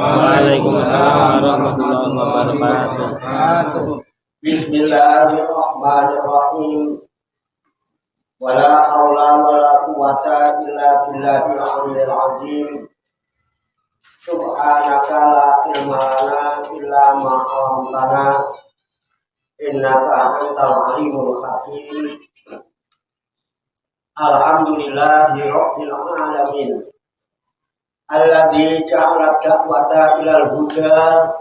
Waalaikumsalam warahmatullahi wabarakatuh. Bismillahirrahmanirrahim. Wala haula wala quwwata illa billahil aliyyil azim. Subhanaka la ilma lana illa ma 'allamtana. Innaka antal alimul hakim. Alhamdulillahi rabbil alamin. Alladzi ja'ala da'wata ilal huda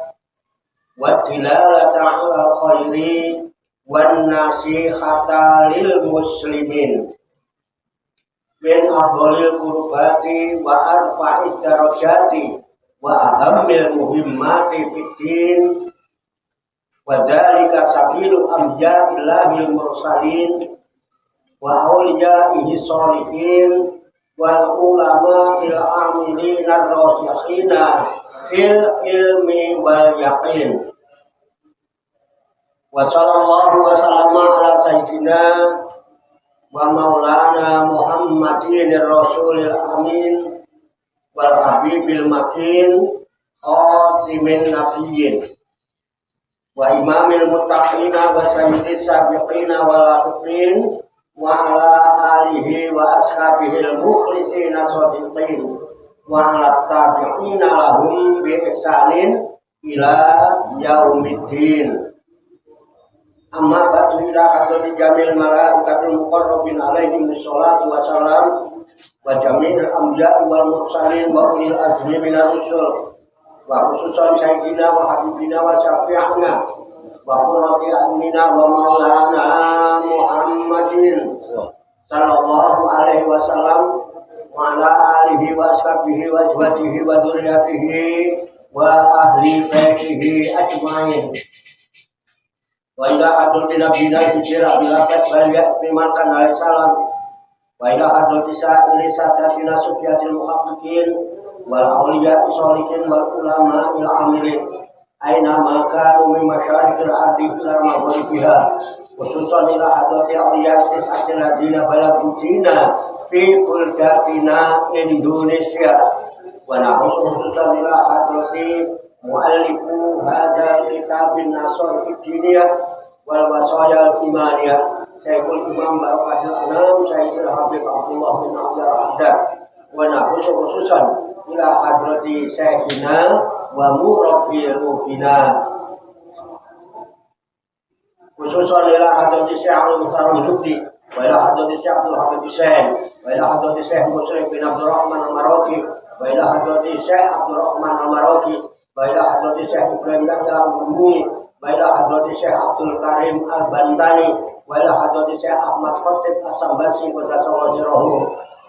wa tilalata 'alal khairi wan nasihata lil muslimin min afdhalil qurbati wa arfa'id darajati wa ahammil muhimmati fid din wa dzalika sabilu anbiya'illahil mursalin wa awliyaihi sholihin wal ulama il amilin ar-rasikhina fil ilmi wal yaqin. Wa sallallahu wa sallama ala sayyidina wa maulana Muhammadin rasulil amin wal habibil makin khatimin nabiyyin wa imamil muttaqina wa sayyidis sabiqina wal latifin wa ala alihi wa ashabihil mukhlisina shadiqin wa ala tabi'ina lahum bi ihsanin ila yaumiddin. Amma ba'du ila hadrati jamil malaikatul muqarrabin alaihim wassalatu wassalam wa jami'il anbiya'i wal mursalin wa ulil azmi minar rusul wa khususan sayyidina wa habibina wa syafi'ina wa qurrati a'yunina wa maulana Muhammadin sallallahu alaihi wasallam wa ala alihi wa ashabihi wa azwajihi wa dzurriyyatihi wa ahli baitihi ajmain. Wa ila hadrati nabiyina bijira bila kasbaliya biman kana alaihi salam wa ila hadrati sa'ili sadatina sufiyatil muhaqqiqin wal awliya sholihin wal ulama il amilin aina maka umi masyarikil ardi ila maghribiha khususan ila hadrati awliya tis'atil ladina balagudina fi kuldatina Indonesia wa khususan ila hadrati muallifu hadzal kitabin nasr fidiniyah wal wasayal imaniyah Syekhul Imam Barakatul Anam Syekhul Habib Abdullah bin Abdul Haddad wa khususan ila hadrati syekhina wa murabbil rubina khususan ila hadrati Syekh Al-Muhtaram Zubdi wa ila hadrati Syekh Abdul Hamid Hussein wa ila hadrati Syekh Muslim bin Abdul Rahman Al-Maraki wa ila hadrati Syekh Abdul Rahman Al-Maraki wa ila hadrati Syekh Ibrahim Yahya Al-Bumi wa ila hadrati Syekh Abdul Karim Al-Bantani wa ila hadrati Syekh Ahmad Khatib As-Sambasi wa tasawwajirahu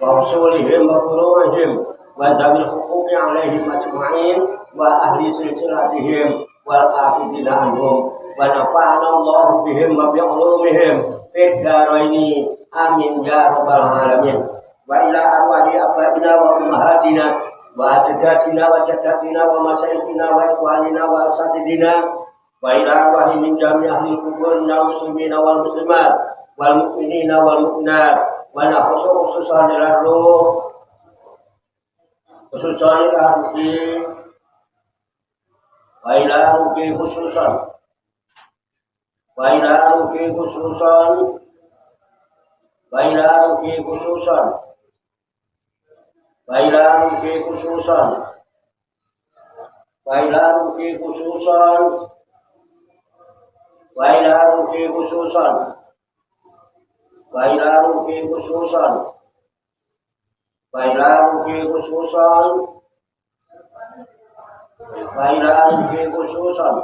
wa usulihim wa furu'ihim wa zawil huquqi alaihim ajma'in wa ahli silsilatihim wal aqidina anhum wa nafa'ana Allahu bihim wa bi'ulumihim fid dharaini amin ya rabbal alamin. Wa ila arwahi abadina wa ummahatina wa ajdadina wa jaddatina wa masyayikhina wa ikhwanina wa asatidina wa ila arwahi min jami' ahli kubur wal muslimina wal muslimat wal mu'minina wal mu'minat wa khususan ila ruh khususan ila ruhi wa ila ruhi khususan wa ila ruhi khususan wa ila ruhi khususan wa ila ruhi khususan wa ila ruhi khususan wa ila ruhi khususan wa ila ruhi khususan wa ila ruhi khususan wa ila ruhi khususan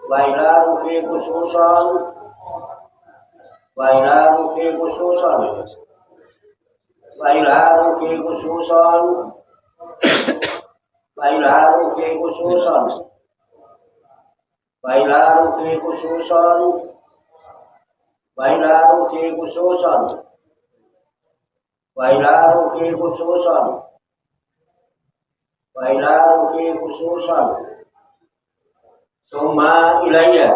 wa ila ruhi khususan wa ila ruhi khususan wa ila ruhi khususan Bailaru ki khususon. Bailaru ki khususon. Bailaru ki khususon. Bailaru ki khususon. Bailaru ki khususon. Summa ilayya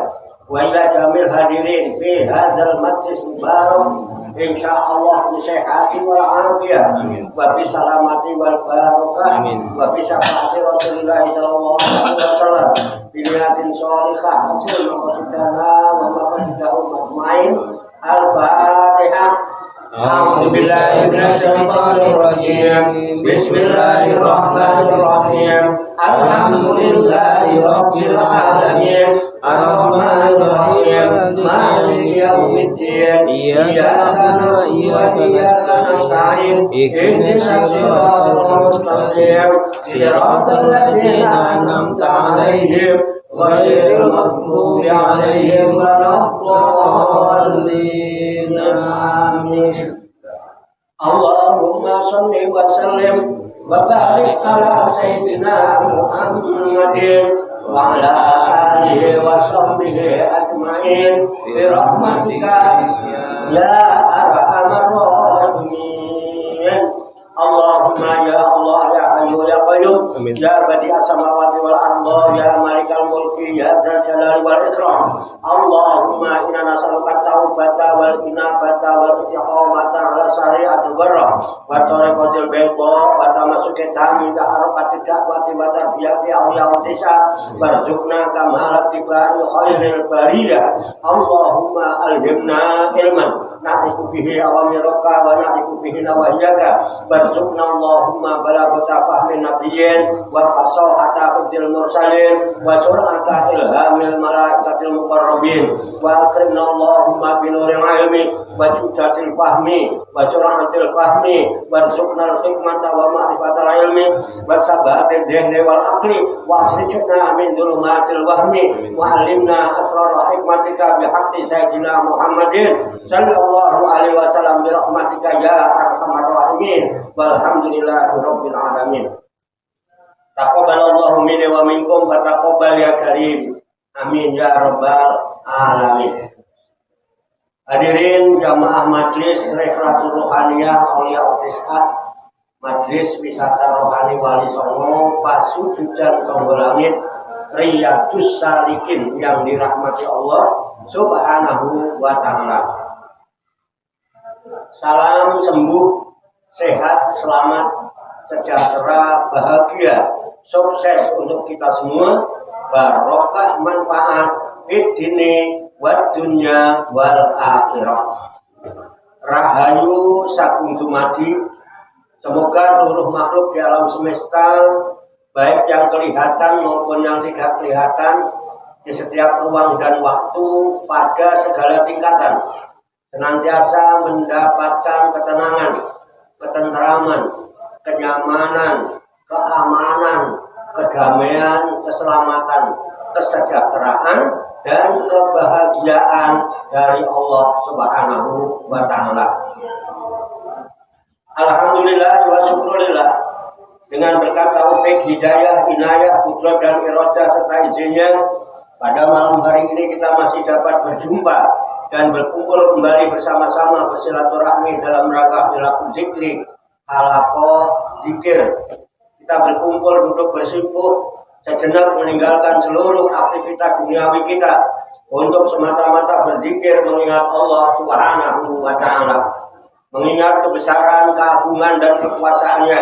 wa ila jamil hadirin fi hadzal majlis mubarak insyaallah bi sihhati wal afiyah wa bi salamati wal barakah wa bi syafaati Rasulillah sallallahu alaihi wasallam bi niyatin shalihah hasil maqsadana wa maqsadahu majmain al-fatihah. A'udzu billahi minasy syaithanir rajim. Bismillahirrahmanirrahim. Alhamdulillahi rabbil alamin. Ar-rahmanir rahim. Maliki yaumiddin. Iyyaka na'budu wa iyyaka nasta'in. Ihdinas siratal mustaqim. Siratal ladzina an'amta 'alaihim ghairil maghdubi 'alaihim waladdallin. Amin. Allahumma shalli wa sallim wa barik ala sayyidina Muhammadin wa ala alihi wa sahbihi ajma'in bi rahmatika ya arhamar rahimin. Allahumma ya Allah ya hayyu ya qayyum ya badi'as samawati wal ardi ya malikal mulki ya dzal jalali wal ikram. Allahumma inna nas'aluka taubata wal inabata wal istiqamata ala syari'atil barra wa tariqatil bayda wa tamassuka tamida arqati da'wati wa tarbiyati awliyautisa warzuqna kamalat tibai khairil bariyah. Allahumma alhimna ilman na'rifu bihi awamiraka wa na'rifu bihi nawahiyaka warzuqna Allahumma balaghata fahmin nabiyyin wa fasahata hujjil mursalin wa sur'ata ilhamil malaikatil muqarrabin wa akrimna Allahumma binuril ilmi wa judatil fahmi wa sur'atil fahmi warzuqna al-hikmata wa ma'rifatal ilmi wa sabatil dhihni wal aqli wa akhrijna min dhulumatil wahmi wa alimna asrar hikmatika bihaqqi sayyidina Muhammadin sallallahu alaihi wasallam bi rahmatika ya arhamar rahimin. Walhamdulillahi rabbil alamin. Taqabbalallahu minni wa minkum wa taqabbal ya karim. Amin ya rabbal alamin. Hadirin jamaah majlis Rihlatul Ruhaniyah Aulia Utisah, majlis wisata rohani Wali Songo Pasujudan Songgolangit Riyadus Salikin yang dirahmati Allah Subhanahu wa ta'ala. Salam sembuh, sehat, selamat, sejahtera, bahagia, sukses untuk kita semua, barokah, manfaat, fid dini, wad dunya, wal akhirah. Rahayu sagung dumadi. Semoga seluruh makhluk di alam semesta, baik yang kelihatan maupun yang tidak kelihatan, di setiap ruang dan waktu, pada segala tingkatan, senantiasa mendapatkan ketenangan, ketentraman, kenyamanan, keamanan, kedamaian, keselamatan, kesejahteraan, dan kebahagiaan dari Allah Subhanahu wa ta'ala. Alhamdulillah wa syukurillah, dengan berkat taufik, hidayah, inayah, kudrat dan iradah serta izinnya, pada malam hari ini kita masih dapat berjumpa dan berkumpul kembali bersama-sama bersilaturahmi dalam rangka hilaful zikri, halaqah zikir. Kita berkumpul untuk bersimpuh sejenak, meninggalkan seluruh aktivitas duniawi kita untuk semata-mata berzikir, mengingat Allah Subhanahu wa ta'ala, mengingat kebesaran, keagungan dan kekuasaannya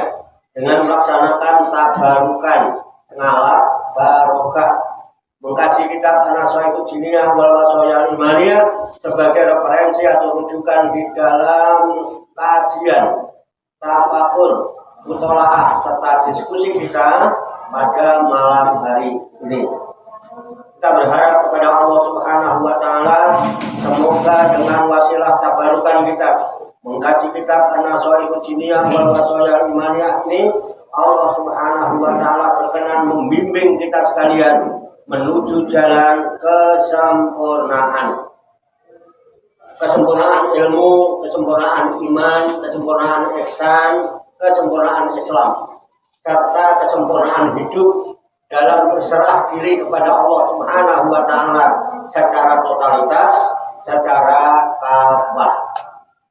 dengan melaksanakan tabarukan, ngalap, barokah, mengkaji kitab An-Nasaiqud Diniyah wal Wasayal Imaniyah sebagai referensi atau rujukan di dalam kajian, tafakur, mutolaah serta diskusi kita pada malam hari ini. Kita berharap kepada Allah Subhanahu wa ta'ala, semoga dengan wasilah tabarukan kita mengkaji kitab An-Nasaiqud Diniyah wal Wasayal Imaniyah ini, Allah Subhanahu wa ta'ala berkenan membimbing kita sekalian menuju jalan kesempurnaan. Kesempurnaan ilmu, kesempurnaan iman, kesempurnaan ihsan, kesempurnaan Islam. serta kesempurnaan hidup dalam berserah diri kepada Allah Subhanahu wa taala secara totalitas, secara kafah.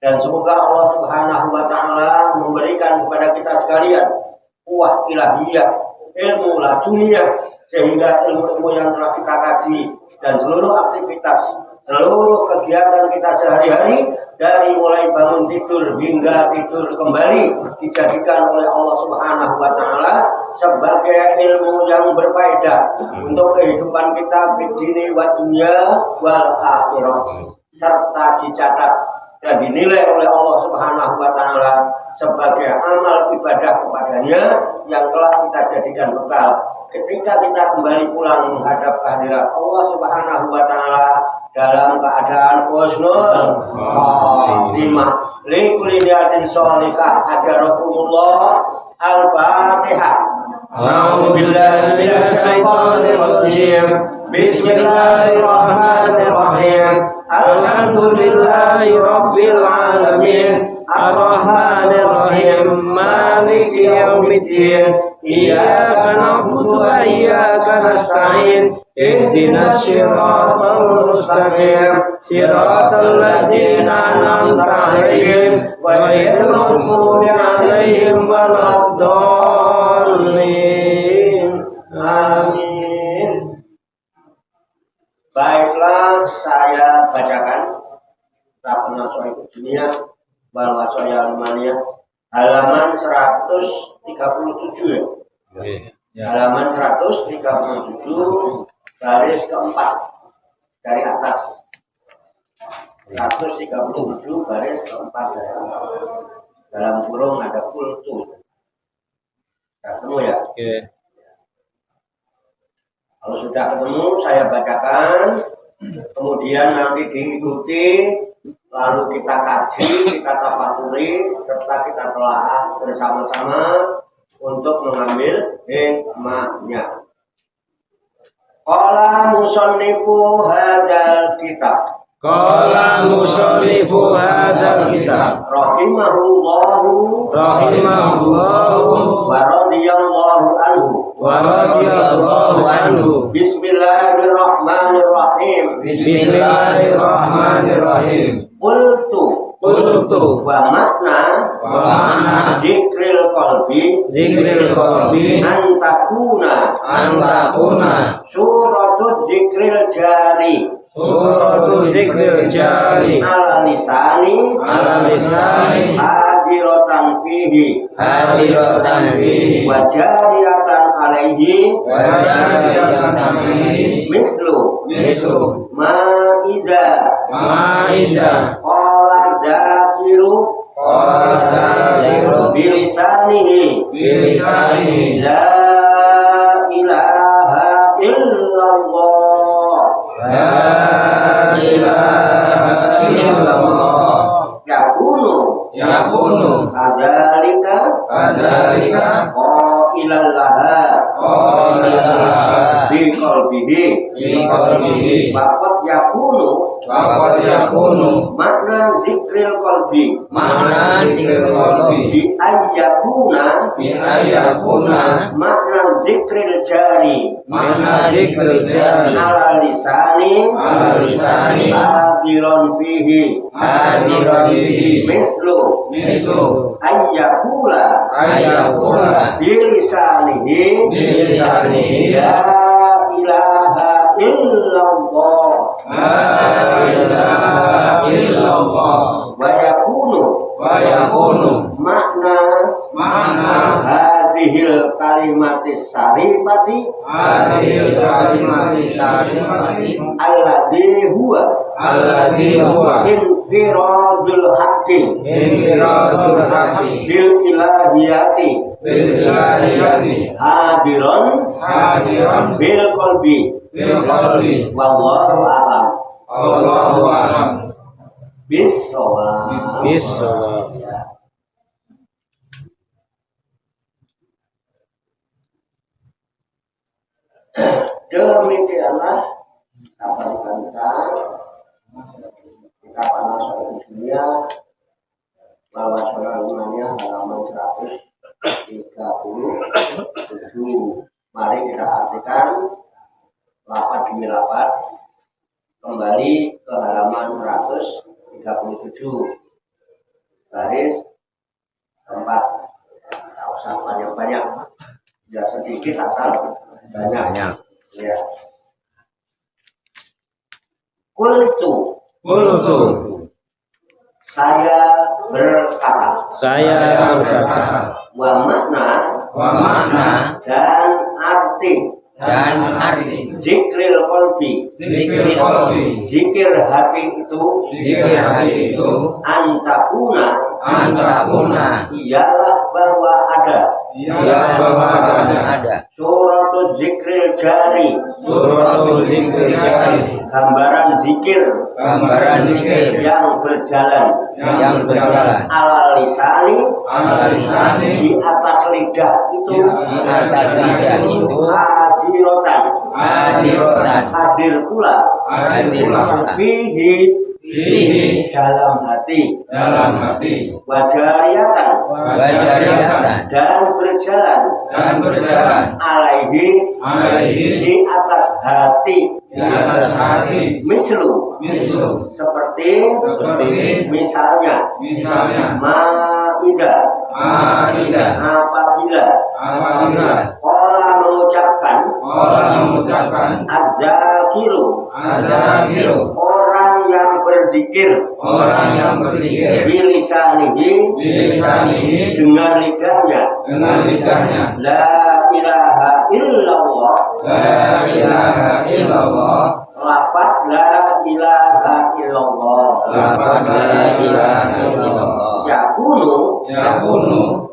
Dan semoga Allah Subhanahu wa taala memberikan kepada kita sekalian kuah ilahiyah, ilmu laduniyah, sehingga ilmu-ilmu yang telah kita kaji dan seluruh aktivitas, seluruh kegiatan kita sehari-hari dari mulai bangun tidur hingga tidur kembali dijadikan oleh Allah Subhanahu wa taala sebagai ilmu yang berfaedah untuk kehidupan kita di dunia wa dunya wal akhirah, serta dicatat dan dinilai oleh Allah Subhanahu wa taala sebagai amal ibadah kepadanya yang telah kita jadikan bekal ketika kita kembali pulang menghadap kehadirat Allah Subhanahu wa taala dalam keadaan husnul khatimah. Li kulli niyatin sholihah ajarakumullah. Al-Fatihah. A'udzu billahi minasy syaithanir rajim. Bismillahirrahmanirrahim. Alhamdulillahi rabbil alamin. Ar-Rahmanir Rahim. Maliki yaumiddin. Iyyaka na'budu wa iyyaka nasta'in. Ihdinas siratal mustaqim. Siratal ladzina an'amta 'alaihim ghairil maghdubi 'alaihim waladdallin. Amin. Baiklah, saya bacakan Rabbana Shaikhul Dunia wal Wasaya Almaniyah halaman 137 ya. Halaman 137 garis keempat dari atas. 137 garis keempat dari atas. Dalam kurung ada kultu. Ketemu ya? Oke. Kalau sudah ketemu, saya bacakan, kemudian nanti diikuti, lalu kita kaji, kita tafakuri, serta kita telaah bersama-sama untuk mengambil hikmahnya. Qala musannifu hadzal kitab. Qala musannifu hadzal kitab Rahimahullahu wa radhiyallahu anhu. Bismillahirrahmanirrahim. Bismillahirrahmanirrahim. Qultu wa makna zikril qalbi antakuna suratul zikril jari ala lisani hadiratan fihi wa jariyatan alaihi mislu ma'iza qala zakiru bilisanihi la ilaha illallah yakunu kadzalika qailallaha bi qalbihi faqad yakunu makna zikril qalbi bi ayyakuna makna zikril jari ala lisani hadiron fihi mislu ayyakula bilisanihi la ilaha illallah wa yakunu makna hadhil kalimatis sarifati alladhi huwa infiradul haqqi bil ilahiyati hadiron bil qalbi wallahu a'lam bisawab. Demikianlah apa tentang kita panas dunia bahwa seorang halaman 100 37. Mari kita artikan lapat demi lapat kembali ke halaman 137 baris 4. Tak usah banyak-banyak, ya sedikit asal banyak. Ya. Kultu. Saya berkata. Wa makna dan arti zikril qalbi, zikir hati itu antakuna ialah bahwa ada suratul zikril jari, gambaran zikir yang berjalan ala lisani di atas lidah itu hadir pula fihi dalam hati wajariatan dan berjalan alaihi di atas hati mislu seperti misalnya Maidah apabila orang mengucapkan az-zakiru orang yang berzikir bilisanihi dengan lidahnya la ilaha illallah lafaz la ilaha illallah yakunu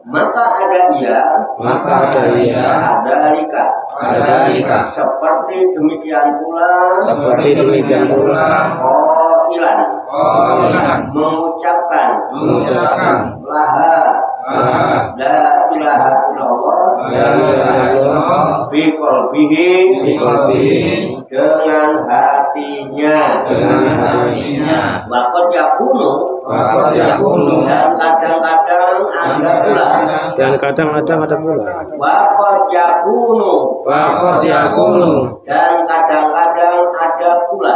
maka ada ia adalika seperti demikian pula qailan mengucapkan laha la ilaha illallah bi qalbihi dengan hatinya waqad yakunu dan kadang-kadang ada pula waqad yakunu dan kadang-kadang ada pula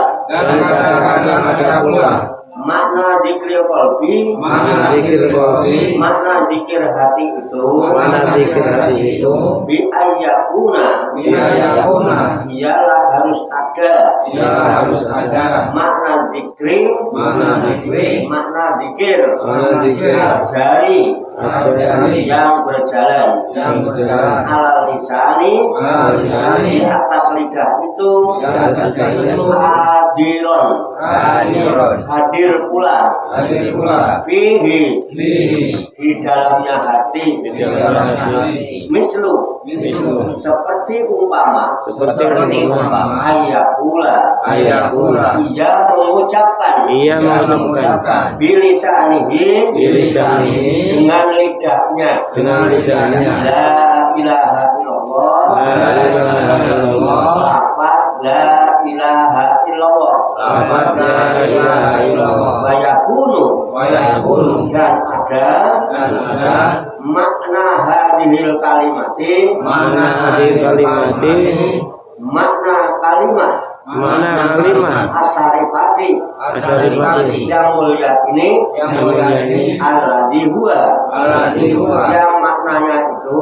makna zikir qalbi makna zikir hati itu bi ayyakuna ialah harus ada makna zikri makna zikir jari yang berjalan ala lisani di atas lidah itu hadir pula fihi di dalamnya hati mislu seperti umpama ayakula ia mengucapkan bilisanihi dengan lidahnya la ilaha illallah la ilaha illallah wa yakunu dan ada makna hadhil kalimati makna kalimat asarifati yang mulia ini alladhi huwa yang maknanya itu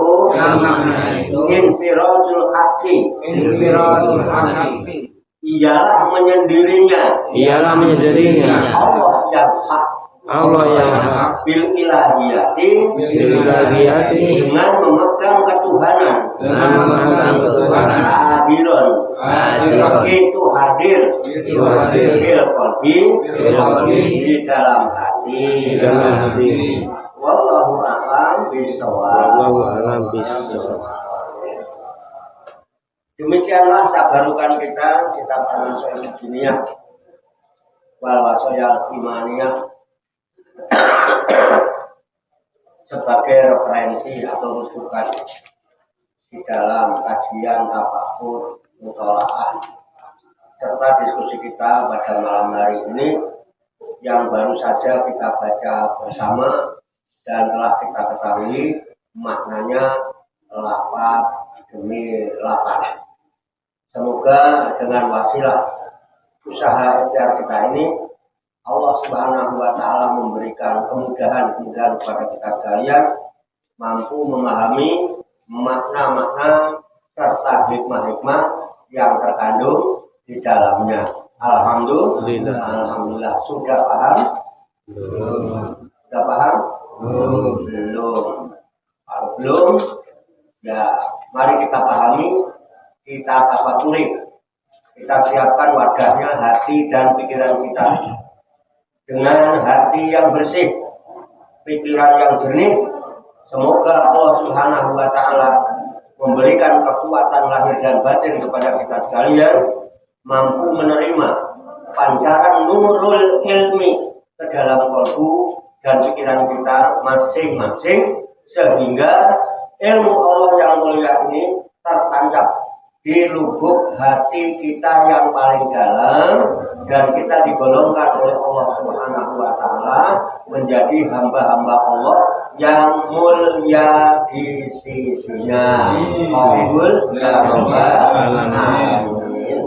infiratul haqqi ialah menyendirinya Allah yang hak bil ilahiyati dengan memegang ketuhanan hadirun itu hadir bil qalbi di dalam hati wallahu a'lam bishawab. Demikianlah tabarukan kita kitab An-Nasail Diniyah wal Wasoyal Imaniyah sebagai referensi atau rujukan di dalam kajian tafakur mutolaah serta diskusi kita pada malam hari ini yang baru saja kita baca bersama dan telah kita ketahui maknanya lafaz demi lafaz. Semoga dengan wasilah usaha ikhtiar kita ini Allah Subhanahu wa taala memberikan kemudahan-kemudahan kepada kita sekalian mampu memahami makna-makna serta hikmah-hikmah yang terkandung di dalamnya. Alhamdulillah. Sudah paham? Sudah paham? Belum. Kalau belum, ya mari kita pahami, kita tafakuri, kita siapkan wadahnya hati dan pikiran kita dengan hati yang bersih, pikiran yang jernih. Semoga Allah Subhanahu wa taala memberikan kekuatan lahir dan batin kepada kita sekalian, mampu menerima pancaran nurul ilmi ke dalam kalbu dan pikiran kita masing-masing, sehingga ilmu Allah yang mulia ini tertancap di lubuk hati kita yang paling dalam, dan kita digolongkan oleh Allah Subhanahu wa taala menjadi hamba-hamba Allah yang mulia di sisinya. Amin ya rabbal alamin.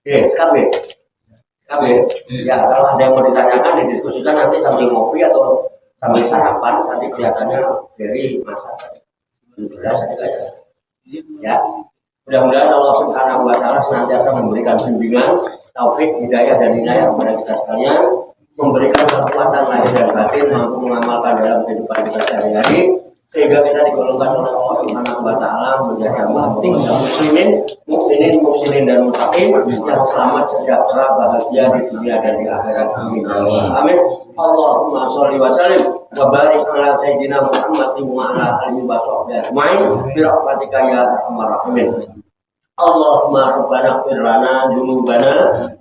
KB. Ya, kalau ada yang mau ditanyakan didiskusikan nanti sambil ngopi atau sambil sarapan, nanti kelihatannya dari masak. Jelas saja. Ya, mudah-mudahan Allah Subhanahu wa taala senantiasa memberikan bimbingan, taufik, hidayah dan inayah kepada kita sekalian, memberikan kekuatan lahir dan batin mampu mengamalkan dalam kehidupan kita sehari-hari, sehingga kita digolongkan oleh Allah Subhanahu wa taala menjadi hamba muslimin, mukminin, muslimin dan muttaqin yang selamat, sejahtera, bahagia di dunia dan di akhirat. Amin. Amin. Allahumma sholli wa sallim wa barik ala sayyidina Muhammadin wa ala alihi wa sahbihi ajmain bi rahmatika ya arhamar rahimin. Allahumma rabbana ighfir lana dzunubana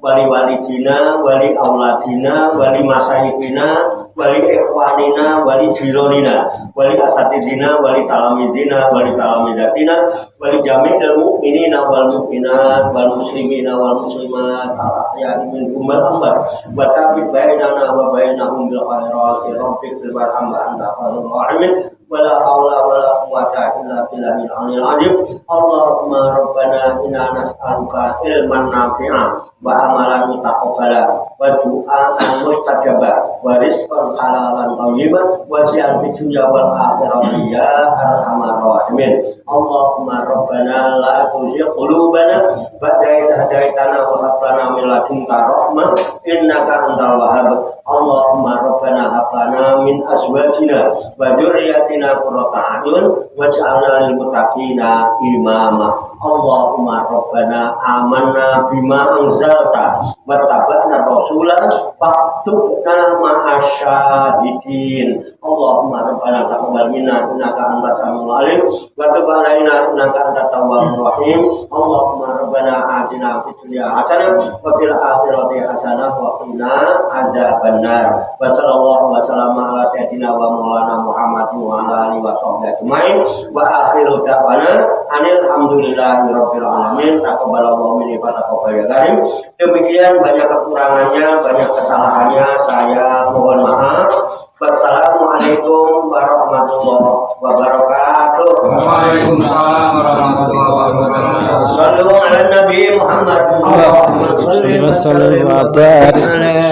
wa li walidina wa li auladina wa li masayikhina wa li ikhwanina wa li jironina wa li asatidina wa li talamidina wa li talamidatina wa li jami'il mu'minina wal mu'minat wal muslimina wal muslimat al-ahya'i minhum wal amwat wa tabi'in bainana wa bainahum bil khairati rabbikal warhamna anta khairur rahimin. Wala haula wala quwwata illa billahil aliyil azim. Allahumma rabbana inna nas'aluka ilman nafi'an wa amalan mutaqabbala wa du'aan mustajaba wa rizqan halalan thayyiban wa si'an fid dunya wal akhirati ya arhamar rahimin. Allahumma rabbana la tuzigh qulubana ba'da idh hadaitana wa hab lana min ladunka rahmah innaka antal wahhab. Allahumma rabbana hab lana min azwajina wa dzurriyyatina qurrata a'yun waj'alna lil muttaqina imama. Allahumma rabbana amanna bima anzalta wattaba'na rasulan faktubna ma'asyahidin. Allahumma rabbana taqabbal minna innaka antas samiul alim wa tub 'alaina innaka antat tawwabur rahim. Allahumma rabbana atina fid dunya hasanah wa fil akhirati hasanah wa qina adzabannar. Wa sallallahu wa sallama ala sayyidina wa maulana Muhammadin wa ala alihi wa sahbihi ajmain wa akhiru da'wana anil hamdulillahi rabbil alamin. Taqabbalallahu minni wa taqabbal ya karim. Demikian, banyak kekurangannya, banyak kesalahannya, saya mohon maaf. Wassalamualaikum warahmatullahi wabarakatuh. Waalaikumsalam warahmatullahi wabarakatuh. Sallu ala Nabi Muhammad Sallallahu alaihi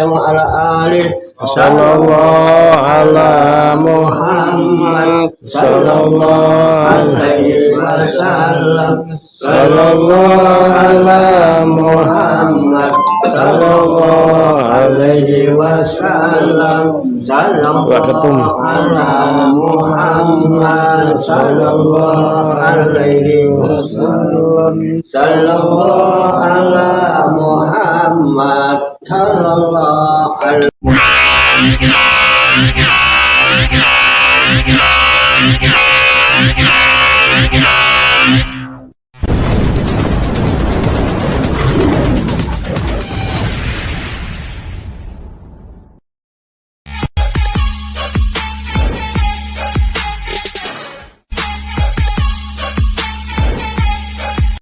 wa ala alihi Sallallahu ala Muhammad Sallallahu alaihi wasallam. Sallallahu ala Muhammad Sallallahu alaihi wasallam. Sallallahu ala Muhammad Sallallahu alaihi wasallam. Sallallahu ala Muhammad Sallallahu alaihi wasallam.